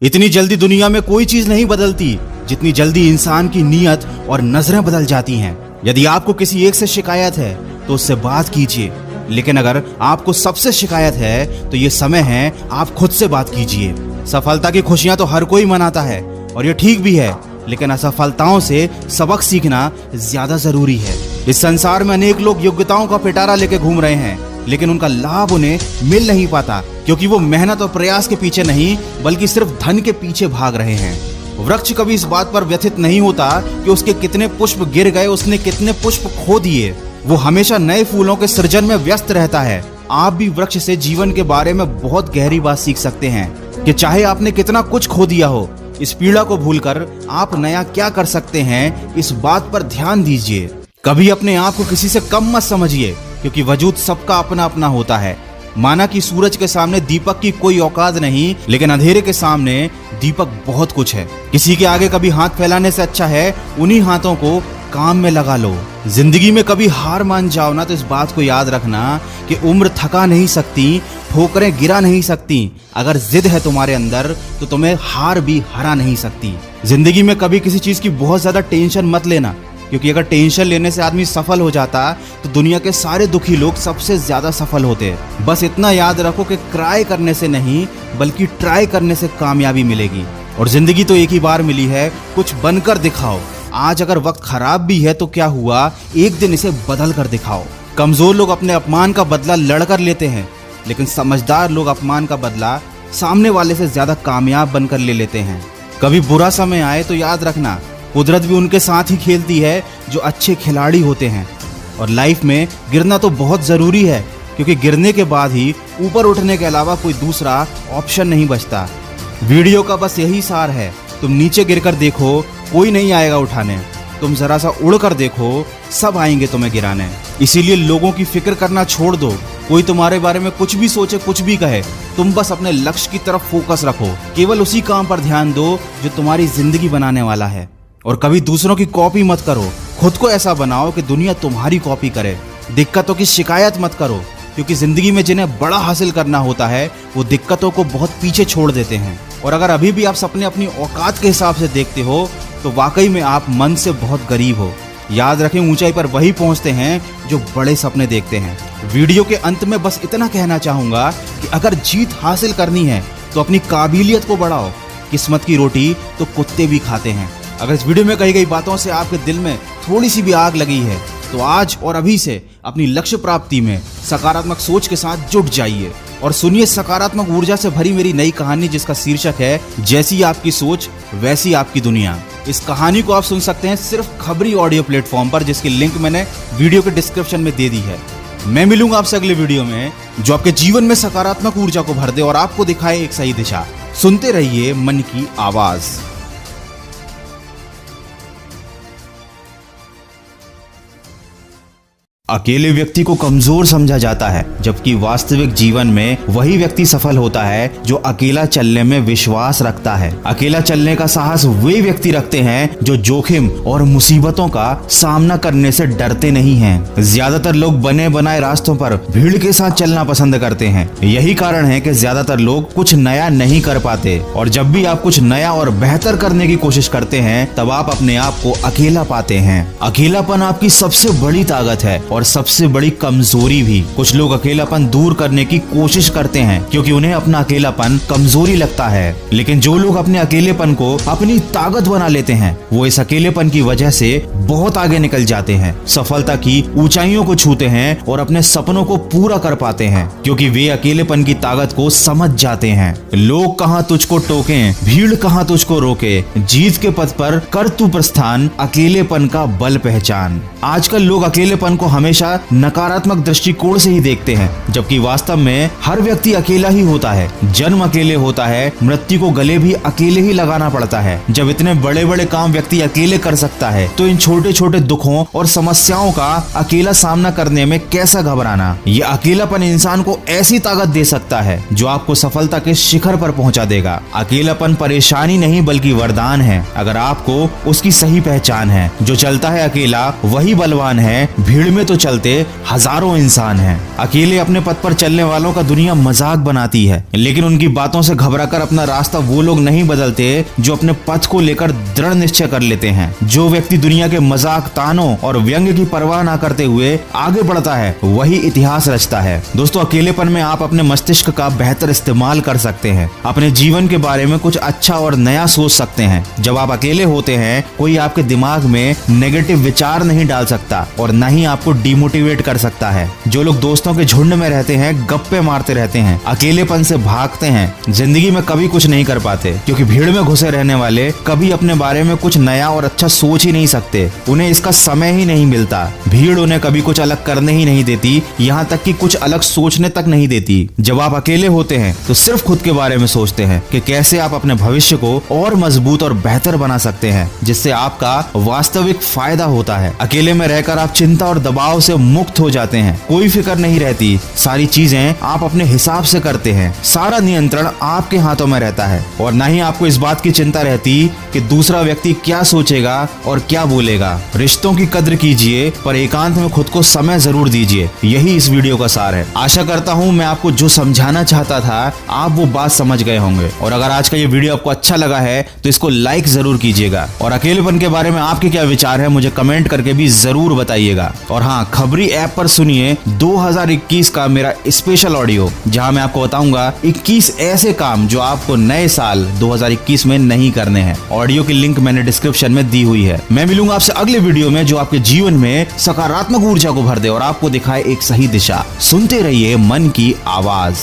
इतनी जल्दी दुनिया में कोई चीज नहीं बदलती जितनी जल्दी इंसान की नीयत और नजरें बदल जाती हैं। यदि आपको किसी एक से शिकायत है तो उससे बात कीजिए, लेकिन अगर आपको सबसे शिकायत है तो ये समय है आप खुद से बात कीजिए। सफलता की खुशियां तो हर कोई मनाता है और ये ठीक भी है, लेकिन असफलताओं से सबक सीखना ज्यादा जरूरी है। इस संसार में अनेक लोग योग्यताओं का पिटारा लेके घूम रहे हैं, लेकिन उनका लाभ उन्हें मिल नहीं पाता क्योंकि वो मेहनत और प्रयास के पीछे नहीं बल्कि सिर्फ धन के पीछे भाग रहे हैं। वृक्ष कभी इस बात पर व्यथित नहीं होता कि उसके कितने पुष्प गिर गए, उसने कितने पुष्प खो दिए। वो हमेशा नए फूलों के सृजन में व्यस्त रहता है। आप भी वृक्ष से जीवन के बारे में बहुत गहरी बात सीख सकते हैं कि चाहे आपने कितना कुछ खो दिया हो, इस पीड़ा को भूलकर आप नया क्या कर सकते हैं, इस बात पर ध्यान दीजिए। कभी अपने आप को किसी से कम मत समझिए क्योंकि वजूद सबका अपना अपना होता है। माना कि सूरज के सामने दीपक की कोई औकात नहीं, लेकिन अंधेरे के सामने दीपक बहुत कुछ है। किसी के आगे कभी हाथ फैलाने से अच्छा है उन्हीं हाथों को काम में लगा लो। जिंदगी में कभी हार मान जाओ ना तो इस बात को याद रखना कि उम्र थका नहीं सकती, ठोकरें गिरा नहीं सकती। अगर जिद है तुम्हारे अंदर तो तुम्हें हार भी हरा नहीं सकती। जिंदगी में कभी किसी चीज की बहुत ज्यादा टेंशन मत लेना, क्योंकि अगर टेंशन लेने से आदमी सफल हो जाता तो दुनिया के सारे दुखी लोग सबसे ज्यादा सफल होते। बस इतना याद रखो कि क्राई करने से नहीं बल्कि ट्राई करने से कामयाबी मिलेगी। और जिंदगी तो एक ही बार मिली है, कुछ बनकर दिखाओ। आज अगर वक्त खराब भी है तो क्या हुआ, एक दिन इसे बदल कर दिखाओ। कमजोर लोग अपने अपमान का बदला लड़कर लेते हैं, लेकिन समझदार लोग अपमान का बदला सामने वाले से ज्यादा कामयाब बनकर ले लेते हैं। कभी बुरा समय आए तो याद रखना कुदरत भी उनके साथ ही खेलती है जो अच्छे खिलाड़ी होते हैं। और लाइफ में गिरना तो बहुत जरूरी है, क्योंकि गिरने के बाद ही ऊपर उठने के अलावा कोई दूसरा ऑप्शन नहीं बचता। वीडियो का बस यही सार है, तुम नीचे गिरकर देखो, कोई नहीं आएगा उठाने। तुम जरा सा उड़ कर देखो, सब आएंगे तुम्हें गिराने। इसीलिए लोगों की फिक्र करना छोड़ दो। कोई तुम्हारे बारे में कुछ भी सोचे, कुछ भी कहे, तुम बस अपने लक्ष्य की तरफ फोकस रखो। केवल उसी काम पर ध्यान दो जो तुम्हारी जिंदगी बनाने वाला है। और कभी दूसरों की कॉपी मत करो, खुद को ऐसा बनाओ कि दुनिया तुम्हारी कॉपी करे। दिक्कतों की शिकायत मत करो, क्योंकि जिंदगी में जिन्हें बड़ा हासिल करना होता है वो दिक्कतों को बहुत पीछे छोड़ देते हैं। और अगर अभी भी आप सपने अपनी औकात के हिसाब से देखते हो तो वाकई में आप मन से बहुत गरीब हो। याद रखें, ऊंचाई पर वही पहुंचते हैं जो बड़े सपने देखते हैं। वीडियो के अंत में बस इतना कहना चाहूंगा कि अगर जीत हासिल करनी है तो अपनी काबिलियत को बढ़ाओ। किस्मत की रोटी तो कुत्ते भी खाते हैं। अगर इस वीडियो में कही गई बातों से आपके दिल में थोड़ी सी भी आग लगी है तो आज और अभी से अपनी लक्ष्य प्राप्ति में सकारात्मक सोच के साथ जुट जाइए और सुनिए सकारात्मक ऊर्जा से भरी मेरी नई कहानी, जिसका शीर्षक है जैसी आपकी सोच वैसी आपकी दुनिया। इस कहानी को आप सुन सकते हैं सिर्फ खबरी ऑडियो प्लेटफॉर्म पर, जिसकी लिंक मैंने वीडियो के डिस्क्रिप्शन में दे दी है। मैं मिलूंगा आपसे अगले वीडियो में जो आपके जीवन में सकारात्मक ऊर्जा को भर दे और आपको दिखाए एक सही दिशा। सुनते रहिए मन की आवाज। अकेले व्यक्ति को कमजोर समझा जाता है, जबकि वास्तविक जीवन में वही व्यक्ति सफल होता है जो अकेला चलने में विश्वास रखता है। अकेला चलने का साहस वे व्यक्ति रखते हैं जो जोखिम और मुसीबतों का सामना करने से डरते नहीं हैं। ज्यादातर लोग बने बनाए रास्तों पर भीड़ के साथ चलना पसंद करते हैं। यही कारण है कि ज्यादातर लोग कुछ नया नहीं कर पाते। और जब भी आप कुछ नया और बेहतर करने की कोशिश करते हैं तब आप अपने आप को अकेला पाते हैं। अकेलापन आपकी सबसे बड़ी ताकत है और सबसे बड़ी कमजोरी भी। कुछ लोग अकेलापन दूर करने की कोशिश करते हैं क्योंकि उन्हें अपना अकेलापन कमजोरी लगता है, लेकिन जो लोग अपने अकेलेपन को अपनी ताकत बना लेते हैं वो इस अकेलेपन की वजह से बहुत आगे निकल जाते हैं, सफलता की ऊंचाइयों को छूते हैं और अपने सपनों को पूरा कर पाते हैं, क्योंकि वे अकेलेपन की ताकत को समझ जाते हैं। लोग कहां तुझको टोकें, भीड़ कहां तुझको रोके, जीत के पथ पर कर तू प्रस्थान, अकेलेपन का बल पहचान। आजकल लोग अकेलेपन को हमेशा नकारात्मक दृष्टिकोण से ही देखते हैं, जबकि वास्तव में हर व्यक्ति अकेला ही होता है। जन्म अकेले होता है, मृत्यु को गले भी अकेले ही लगाना पड़ता है। जब इतने बड़े बड़े काम व्यक्ति अकेले कर सकता है तो इन छोटे छोटे दुखों और समस्याओं का अकेला सामना करने में कैसा घबराना। ये अकेलापन इंसान को ऐसी ताकत दे सकता है जो आपको सफलता के शिखर पर पहुंचा देगा। अकेलापन परेशानी नहीं बल्कि वरदान है, अगर आपको उसकी सही पहचान है। जो चलता है अकेला वही बलवान है, भीड़ में तो तो चलते हजारों इंसान हैं। अकेले अपने पथ पर चलने वालों का दुनिया मजाक बनाती है, लेकिन उनकी बातों से घबराकर अपना रास्ता वो लोग नहीं बदलते जो अपने पथ को लेकर दृढ़ निश्चय कर लेते हैं। जो व्यक्ति दुनिया के मजाक, तानों और व्यंग की परवाह ना करते हुए आगे बढ़ता है, वही इतिहास रचता है। दोस्तों, अकेलेपन में आप अपने मस्तिष्क का बेहतर इस्तेमाल कर सकते हैं, अपने जीवन के बारे में कुछ अच्छा और नया सोच सकते हैं। जब आप अकेले होते हैं, कोई आपके दिमाग में नेगेटिव विचार नहीं डाल सकता और न ही आपको डिमोटिवेट कर सकता है। जो लोग दोस्तों के झुंड में रहते हैं, गप्पे मारते रहते हैं, अकेलेपन से भागते हैं, जिंदगी में कभी कुछ नहीं कर पाते, क्योंकि भीड़ में घुसे रहने वाले कभी अपने बारे में कुछ नया और अच्छा सोच ही नहीं सकते। उन्हें इसका समय ही नहीं मिलता। भीड़ उन्हें कभी कुछ अलग करने ही नहीं देती, यहाँ तक कि कुछ अलग सोचने तक नहीं देती। जब आप अकेले होते हैं तो सिर्फ खुद के बारे में सोचते हैं कि कैसे आप अपने भविष्य को और मजबूत और बेहतर बना सकते हैं, जिससे आपका वास्तविक फायदा होता है। अकेले में रहकर आप चिंता और दबाव से मुक्त हो जाते हैं। कोई फिक्र नहीं रहती, सारी चीजें आप अपने हिसाब से करते हैं, सारा नियंत्रण आपके हाथों में रहता है और न ही आपको इस बात की चिंता रहती कि दूसरा व्यक्ति क्या सोचेगा और क्या बोलेगा। रिश्तों की कद्र कीजिए, पर एकांत में खुद को समय जरूर दीजिए। यही इस वीडियो का सार है। आशा करता हूँ मैं आपको जो समझाना चाहता था, आप वो बात समझ गए होंगे। और अगर आज का ये वीडियो आपको अच्छा लगा है तो इसको लाइक जरूर कीजिएगा और अकेलेपन के बारे में आपके क्या विचार है मुझे कमेंट करके भी जरूर बताइएगा। और हाँ, खबरी ऐप पर सुनिए 2021 का मेरा स्पेशल ऑडियो, जहां मैं आपको बताऊंगा 21 ऐसे काम जो आपको नए साल 2021 में नहीं करने हैं। ऑडियो की लिंक मैंने डिस्क्रिप्शन में दी हुई है। मैं मिलूंगा आपसे अगले वीडियो में, जो आपके जीवन में सकारात्मक ऊर्जा को भर दे और आपको दिखाए एक सही दिशा। सुनते रहिए मन की आवाज।